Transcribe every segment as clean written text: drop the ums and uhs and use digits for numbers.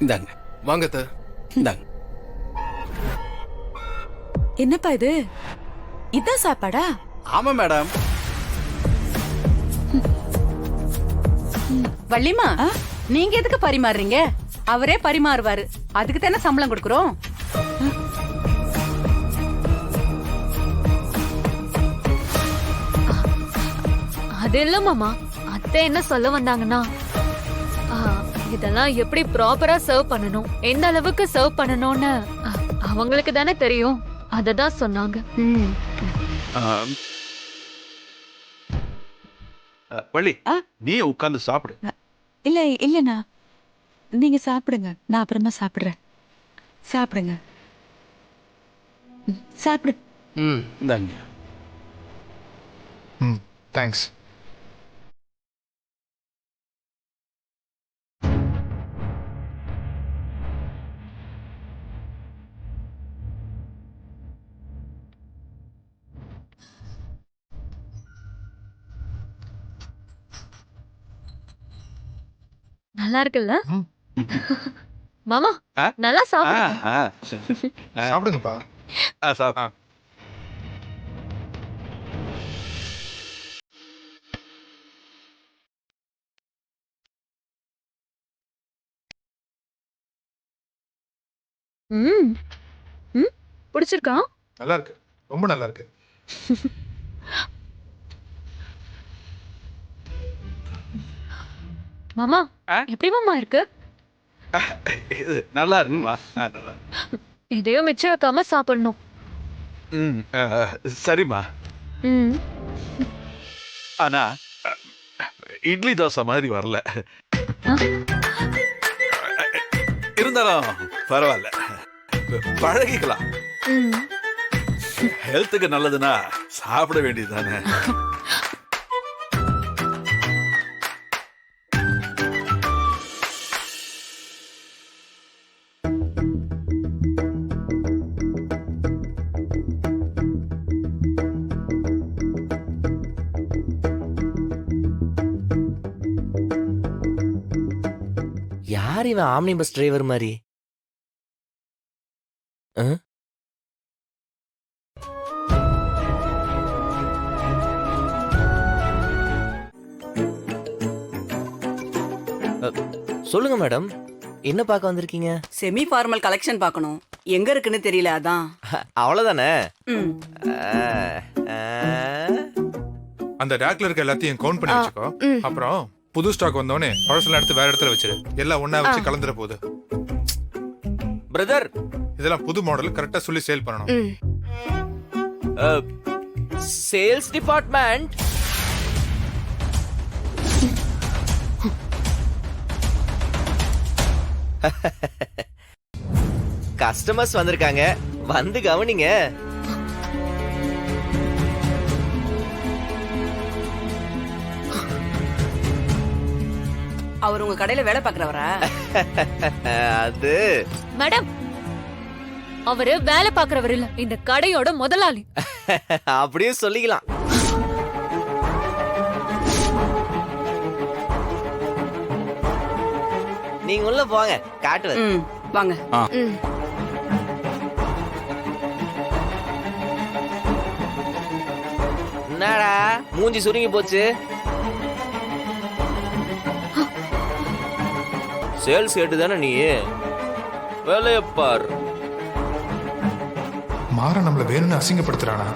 இந்தாங்க. வாங்க அத்தை. இந்தாங்க. என்னப்பா இது? இதான் சாப்பாடா? ஆமா மேடம். வள்ளிமா, நீங்க எதுக்கு பரிமாறுறீங்க? அவரே பரிமாறுவாரு. அதுக்கு தானே சம்பளம் கொடுக்கறோம். அது இல்ல மாமா, அத்தை என்ன சொல்ல வந்தாங்கன்னா இதெல்லாம் எப்படி ப்ராப்பரா சர்வ் பண்ணணும், எந்த அளவுக்கு சர்வ் பண்ணணும்னு அவங்களுக்கு தானே தெரியும். அததான் சொன்னாங்க. வள்ளி, நீ உட்கார்ந்து சாப்பிடு. இல்ல இல்லண்ணா, நீங்க சாப்பிடுங்க, நான் அப்புறமா சாப்பிடுறேன். சாப்பிடுங்க. சாப்பிடு. இந்தாங்க. தேங்க்ஸ். நல்லா இருக்குல்ல மாமா? நல்லா சாப்பிடு. சாப்பிடுங்கப்பா. ம் ம் பிடிச்சிருக்கா? நல்லா இருக்கு, ரொம்ப நல்லா இருக்கு. மாமா எப்படி மாமா இருக்கு? இது நல்லா இருக்குமா? எதையும் மிச்சம் வைக்காம சாப்பிடணும். சரிம்மா. ம் ஆனா இட்லி தோசை மாதிரி வரல. இருந்தாலும் பரவாயில்ல, பழகிக்கலாம். ம் ஹெல்த்துக்கு நல்லதுன்னா சாப்பிட வேண்டியது தானே. யார் இவன் ஆம்னி பஸ் டிரைவர் மாதிரி? சொல்லுங்க மேடம், என்ன பார்க்க வந்திருக்கீங்க? செமி ஃபார்மல் கலெக்ஷன் பார்க்கணும். எங்க இருக்குன்னு தெரியல, அதான். அவ்வளவுதானே. ம். அந்த ரேக்ல இருக்க எல்லாத்தையும் கவுண்ட் பண்ணி வச்சுக்கோ. அப்புறம் புது ஸ்டாக் வந்தோடனே பழசெல்லாம் எடுத்து வேற இடத்துல வச்சிரு. எல்லாம் ஒண்ணா வச்சு கலந்துற போகுது. பிரதர், இதெல்லாம் புது மாடல், கரெக்டா சொல்லி சேல் பண்ணணும். Sales department. கஸ்டமர்ஸ் வந்திருக்காங்க, வந்து கவனிங்க. அவர் உங்க கடையில வேலை பாக்குறவரா? அது மேடம், அவரு வேலை பாக்குறவர் இல்ல, இந்த கடையோட முதலாளி. அப்படியே சொல்லிக்கலாம். நீங்க உள்ள போங்க, காட்டுவேன். ம், வாங்க. என்னடா மூஞ்சி சுருங்கி போச்சு? சேல்ஸ் கேட்டு தானே நீ வேலைய பார். மாற நம்மள வேணும்னு அசிங்கப்படுத்துறானா?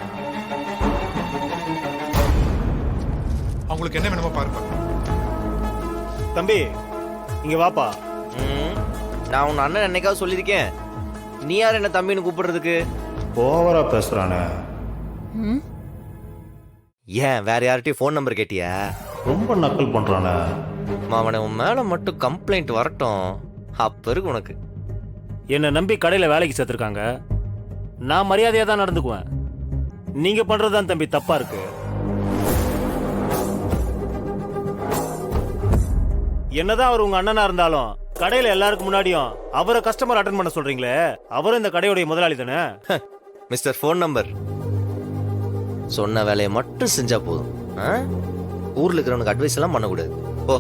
அவங்களுக்கு என்ன வேணுமோ பாருப்பா. தம்பி இங்க வாப்பா. நான் உன் அண்ணன் என்னைக்காவது சொல்லியிருக்கேன்? நீ யார் என்ன தம்பின்னு கூப்பிடுறதுக்கு? ஓவரா பேசுறானே. ஏன் வேற யார்கிட்டயும் ஃபோன் நம்பர் கேட்டியா? ரொம்ப நக்கல் பண்றானே. அவனை உன் மேல மட்டும் கம்ப்ளைண்ட் வரட்டும், அப்ப இருக்கு உனக்கு. என்னை நம்பி கடையில வேலைக்கு சேர்த்திருக்காங்க, நான் மரியாதையா தான் நடந்துக்குவேன். நீங்க பண்றதுதான் தம்பி தப்பா இருக்கு. என்னதான் அவர் உங்க அண்ணனா இருந்தாலும் கடையில எல்லாருக்கும் முன்னாடியும் அவரை கஸ்டமர் அட்டெண்ட் பண்ண சொல்றீங்களே, அவரும் இந்த கடையோட முதலாளி தானே. மிஸ்டர் ஃபோன் நம்பர், சொன்ன வேலையை மட்டும் செஞ்சா போதும். ஊர்ல இருக்கிறவனுக்கு அட்வைஸ் எல்லாம் பண்ணக்கூடாது. ஓ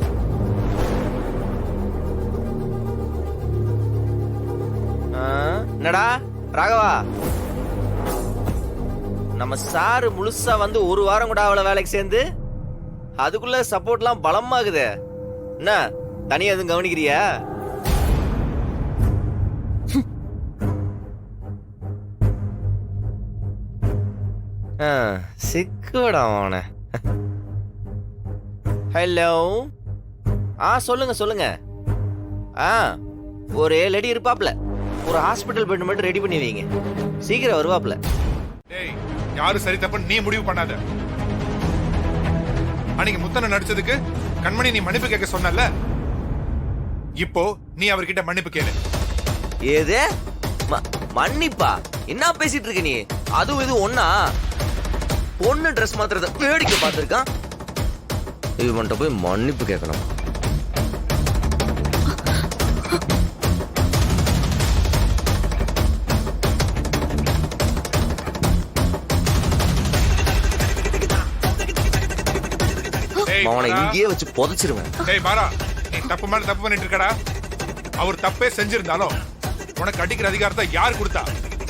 என்னடா ராகவா, நம்ம சாரு முழுசா வந்து ஒரு வாரம் கூட அவளை வேலைக்கு சேர்ந்து அதுக்குள்ள சப்போர்ட்லாம் பலமாகுதே. என்ன தனியா எதுவும் கவனிக்கிறியா? சிக்குடா அவன. ஹலோ, சொல்லுங்க சொல்லுங்க. ஒரு லேடி இருப்பாப்ல, ஒரு ஹாஸ்பிட்டல் பெட் மட்டும் ரெடி பண்ணி வைங்க, சீக்கிரம் வருவாப்ல. டேய், யாரு சரி தப்புன்னு நீ முடிவு பண்ணாத. அன்னைக்கு முத்தனை நடிச்சதுக்கு கண்மணி நீ மன்னிப்பு கேட்க சொன்னல, இப்போ நீ அவர்கிட்ட மன்னிப்பு கேளு. ஏது மன்னிப்பா? என்ன பேசிட்டு இருக்க நீ? அதுவும் இது ஒன்னா? பொண்ணு ட்ரெஸ் மாத்திரத வேடிக்கை பார்த்திருக்கான், இவன்ட்ட போய் மன்னிப்பு கேட்கணும். அவனை இங்கேயே வச்சு புதைச்சிருவேன். டேய் பாரா, நீ தப்பு மேல தப்பு பண்ணிட்டு இருக்கடா. அவர் தப்பே செஞ்சிருந்தாலும் உனக்கு அடிக்கிற அதிகாரத்தை யார் கொடுத்தா?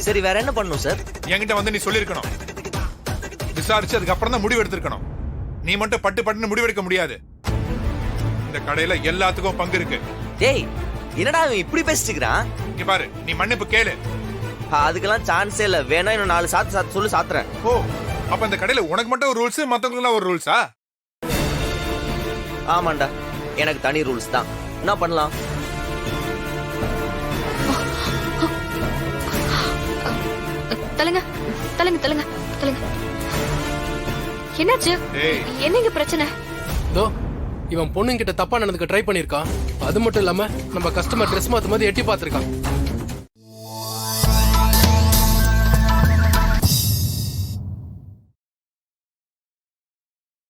சரி, வேற என்ன பண்ணணும் சார்? என்கிட்ட வந்து நீ சொல்லிருக்கணும், விசாரிச்சு அதுக்கு அப்புறம் தான் முடிவு எடுத்திருக்கணும். நீ மட்டும் பட்டு பட்டுன்னு முடிவெடுக்க முடியாது. இந்த கடையில எல்லாத்துக்கும் பங்கு இருக்கு. டேய், என்னடா அவன் இப்படி பேசிட்டுக்கிறான்? இங்க பாரு, நீ மன்னிப்பு கேளு. அதுக்கெல்லாம் சான்ஸே இல்ல. வேணா இன்னும் 4 சாத்து சொல்லு, சாத்துறேன். ஓ, அப்ப இந்த கடையில உனக்கு மட்டும் ஒரு ரூல்ஸ், மத்தவங்களுக்கு ஒரு ரூல்ஸா? ஆமாண்டா, எனக்கு தனி ரூல்ஸ் தான். என்ன பண்ணலாம்? தலங்க தலங்க தலங்க தலங்க. என்னாச்சு? என்னங்க பிரச்சனை? தோ இவன் பொண்ணுங்கிட்ட தப்பா நடந்துக்க ட்ரை பண்ணிருக்கான். அது மட்டும் இல்லாம நம்ம கஸ்டமர் ட்ரெஸ் மாத்தும் போது எட்டி பார்த்திருக்கான்.